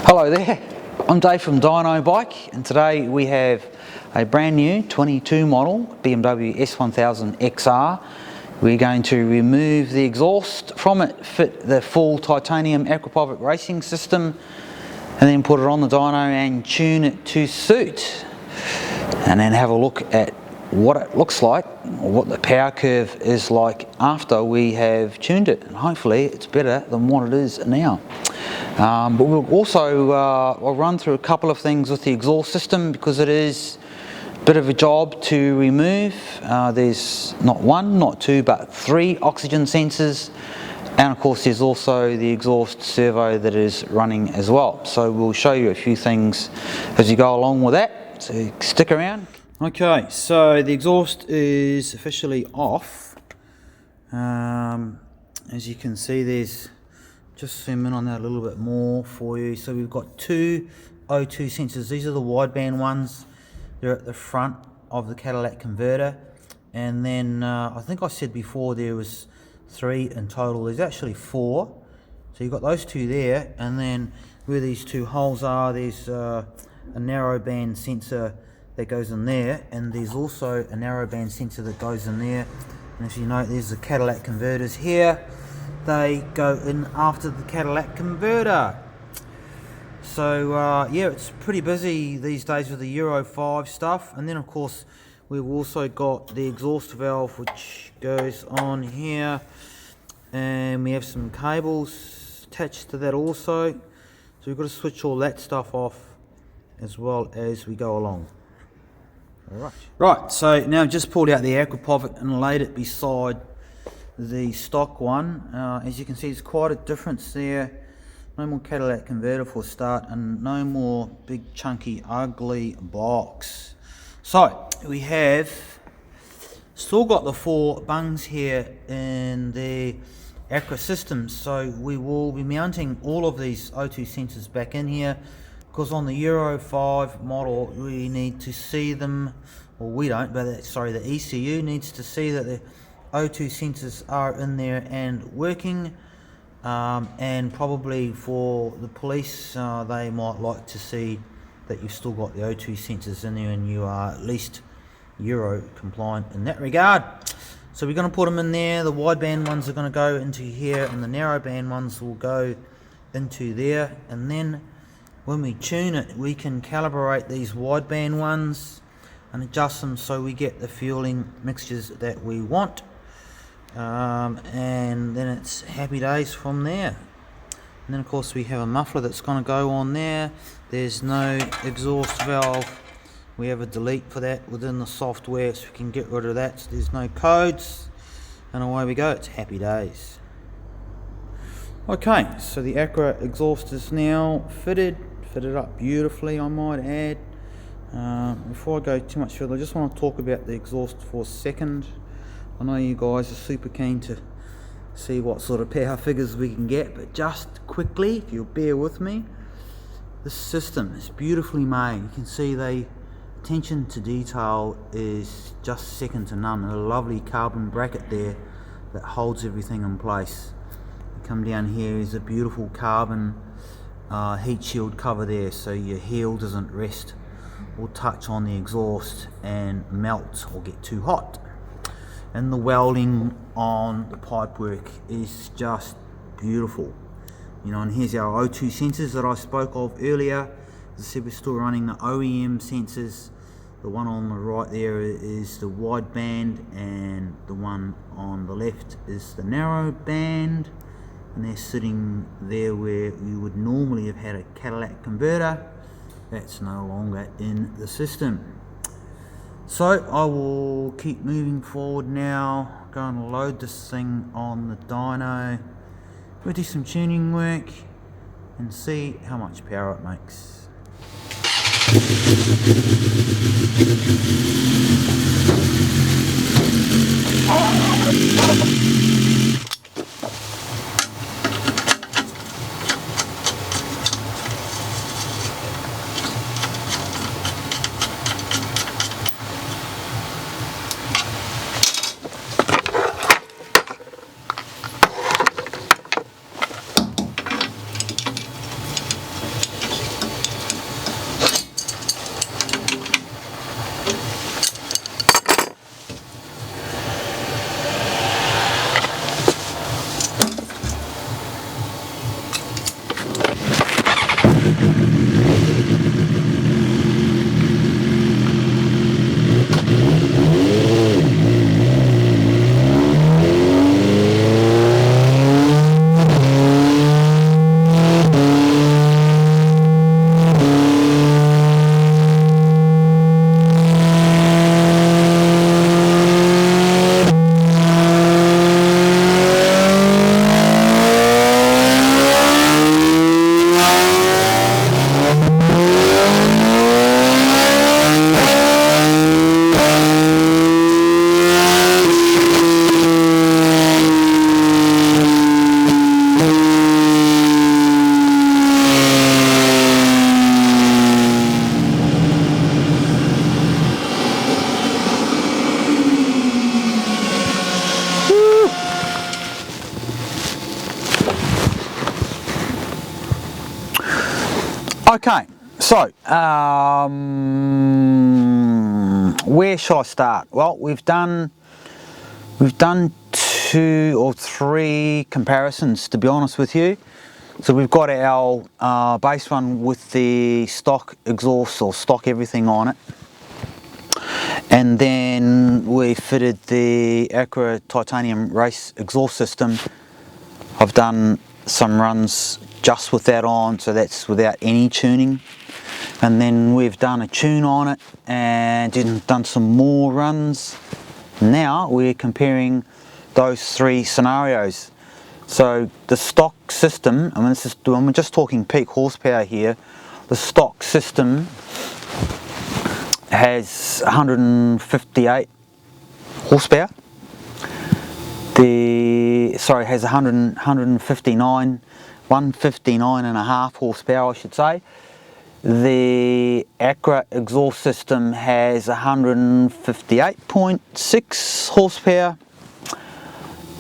Hello there, I'm Dave from Dyno Bike, and today we have a brand new 22 model BMW S1000XR. We're going to remove the exhaust from it, fit the full Titanium Aprapovic racing system, and then put it on the dyno and tune it to suit. And then have a look at what it looks like, or what the power curve is like after we have tuned it, and hopefully it's better than what it is now. But we'll also I'll run through a couple of things with the exhaust system, because it is a bit of a job to remove. There's not one, not two, but 3 oxygen sensors, and of course there's also the exhaust servo that is running as well. So we'll show you a few things as you go along with that, so stick around. Okay, so the exhaust is officially off. As you can see, there's, just zoom in on that a little bit more for you. So we've got 2 O2 sensors. These are the wideband ones. They're at the front of the catalytic converter. And then I think I said before there was 3 in total. There's actually 4. So you've got those 2 there, and then where these 2 holes are, there's a narrowband sensor that goes in there, and there's also a narrowband sensor that goes in there. And as you know, there's the catalytic converters here. They go in after the catalytic converter. So yeah, it's pretty busy these days with the Euro 5 stuff. And then of course we've also got the exhaust valve, which goes on here, and we have some cables attached to that also. So we've got to switch all that stuff off as well as we go along. Right, so now I've just pulled out the Akrapovic and laid it beside the stock one. As you can see, there's quite a difference there. No more catalytic converter for a start, and no more big chunky ugly box. So we have still got the 4 bungs here in the Akra system, so we will be mounting all of these O2 sensors back in here, because on the Euro 5 model we need to see them, or we don't, but sorry, the ECU needs to see that the O2 sensors are in there and working, and probably for the police they might like to see that you've still got the O2 sensors in there and you are at least Euro compliant in that regard. So we're going to put them in there. The wideband ones are going to go into here, and the narrowband ones will go into there, and then when we tune it, we can calibrate these wideband ones and adjust them so we get the fueling mixtures that we want. And then it's happy days from there. And then of course we have a muffler that's going to go on there. There's no exhaust valve. We have a delete for that within the software, so we can get rid of that. So there's no codes, and away we go. It's happy days. Okay, so the Akra exhaust is now fitted up beautifully, I might add. Before I go too much further, I just want to talk about the exhaust for a second. I know you guys are super keen to see what sort of power figures we can get, but just quickly, if you'll bear with me, this system is beautifully made. You can see the attention to detail is just second to none. A lovely carbon bracket there that holds everything in place. You come down here, is a beautiful carbon heat shield cover there, so your heel doesn't rest or touch on the exhaust and melt or get too hot. And the welding on the pipework is just beautiful. You know, and here's our O2 sensors that I spoke of earlier. As I said, we're still running the OEM sensors. The one on the right there is the wideband, and the one on the left is the narrow band. And they're sitting there where you would normally have had a catalytic converter. That's no longer in the system. So I will keep moving forward now, go and load this thing on the dyno. We'll do some tuning work and see how much power it makes. Okay, so where shall I start? Well, we've done 2 or 3 comparisons, to be honest with you. So we've got our base one with the stock exhaust or stock everything on it, and then we fitted the Acra titanium race exhaust system. I've done some runs just with that on, so that's without any tuning, and then we've done a tune on it and done some more runs. Now we're comparing those 3 scenarios. So the stock system, I mean, we're just talking peak horsepower here. The stock system has 158 horsepower. Has 159 and a half horsepower, I should say. The Acra exhaust system has 158.6 horsepower,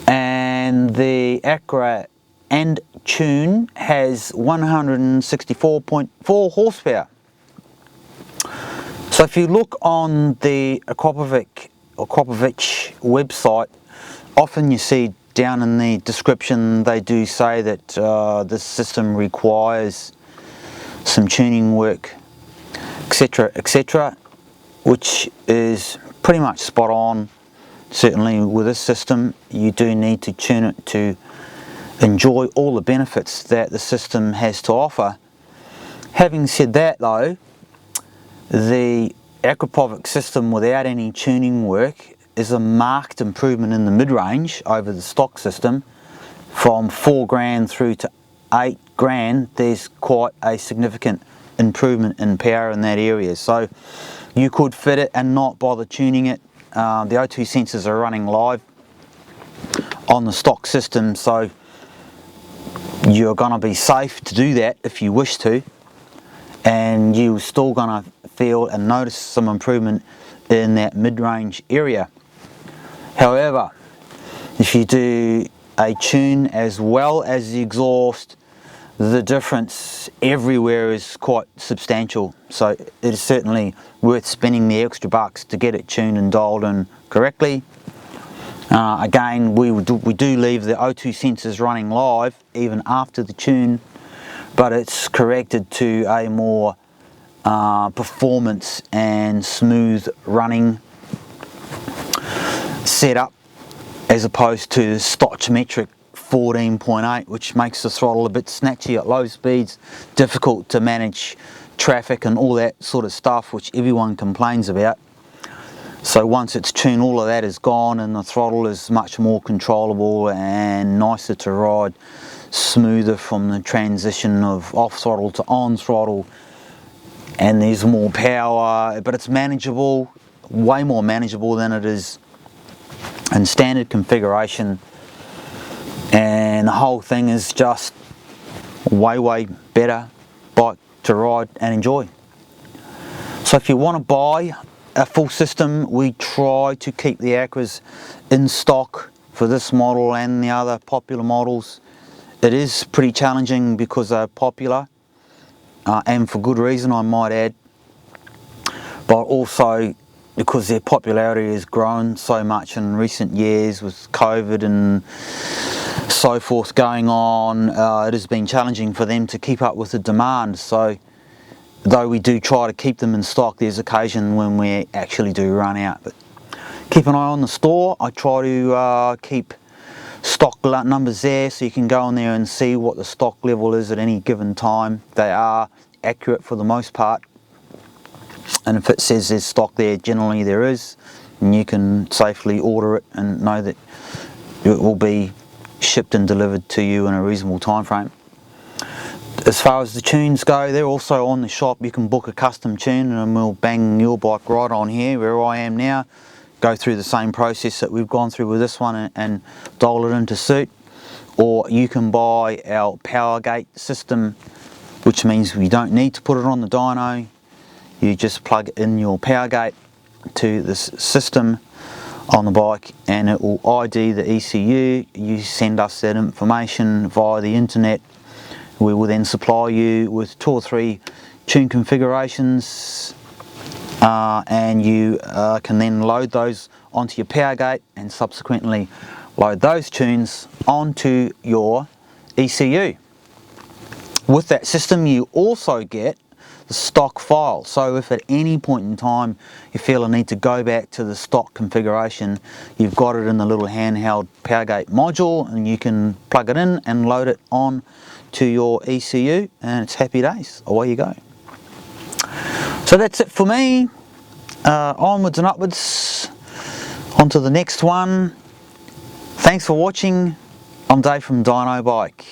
and the Acra and tune has 164.4 horsepower. So if you look on the Akrapovic website, often you see down in the description they do say that this system requires some tuning work, etc., which is pretty much spot on. Certainly with this system, you do need to tune it to enjoy all the benefits that the system has to offer. Having said that though, the Akrapovic system without any tuning work is a marked improvement in the mid-range over the stock system. From 4 grand through to 8 grand, there's quite a significant improvement in power in that area. So you could fit it and not bother tuning it. The O2 sensors are running live on the stock system, so you're going to be safe to do that if you wish to, and you're still going to feel and notice some improvement in that mid-range area. However, if you do a tune as well as the exhaust, the difference everywhere is quite substantial. So it is certainly worth spending the extra bucks to get it tuned and dialed in correctly. Again, we do leave the O2 sensors running live even after the tune, but it's corrected to a more performance and smooth running setup, as opposed to the stoichiometric 14.8, which makes the throttle a bit snatchy at low speeds, difficult to manage traffic and all that sort of stuff, which everyone complains about. So once it's tuned, all of that is gone and the throttle is much more controllable and nicer to ride, smoother from the transition of off throttle to on throttle, and there's more power, but it's manageable, way more manageable than it is in standard configuration, and the whole thing is just way better bike to ride and enjoy. So if you want to buy a full system, we try to keep the Acras in stock for this model and the other popular models. It is pretty challenging because they're popular, and for good reason, I might add, but also because their popularity has grown so much in recent years with COVID and so forth going on. It has been challenging for them to keep up with the demand. So though we do try to keep them in stock, there's occasion when we actually do run out. But keep an eye on the store. I try to keep stock numbers there, so you can go on there and see what the stock level is at any given time. They are accurate for the most part, and if it says there's stock there, generally there is, and you can safely order it and know that it will be shipped and delivered to you in a reasonable time frame. As far as the tunes go, they're also on the shop. You can book a custom tune and we'll bang your bike right on here where I am now, go through the same process that we've gone through with this one and dial it into suit. Or you can buy our power gate system, which means we don't need to put it on the dyno. You just plug in your power gate to this system on the bike and it will ID the ECU. You send us that information via the internet We will then supply you with 2 or 3 tune configurations, and you can then load those onto your power gate and subsequently load those tunes onto your ECU. With that system you also get the stock file, so if at any point in time you feel a need to go back to the stock configuration, you've got it in the little handheld power gate module and you can plug it in and load it on to your ECU, and it's happy days, away you go. So that's it for me. Onwards and upwards, on to the next one. Thanks for watching. I'm Dave from Dyno Bike.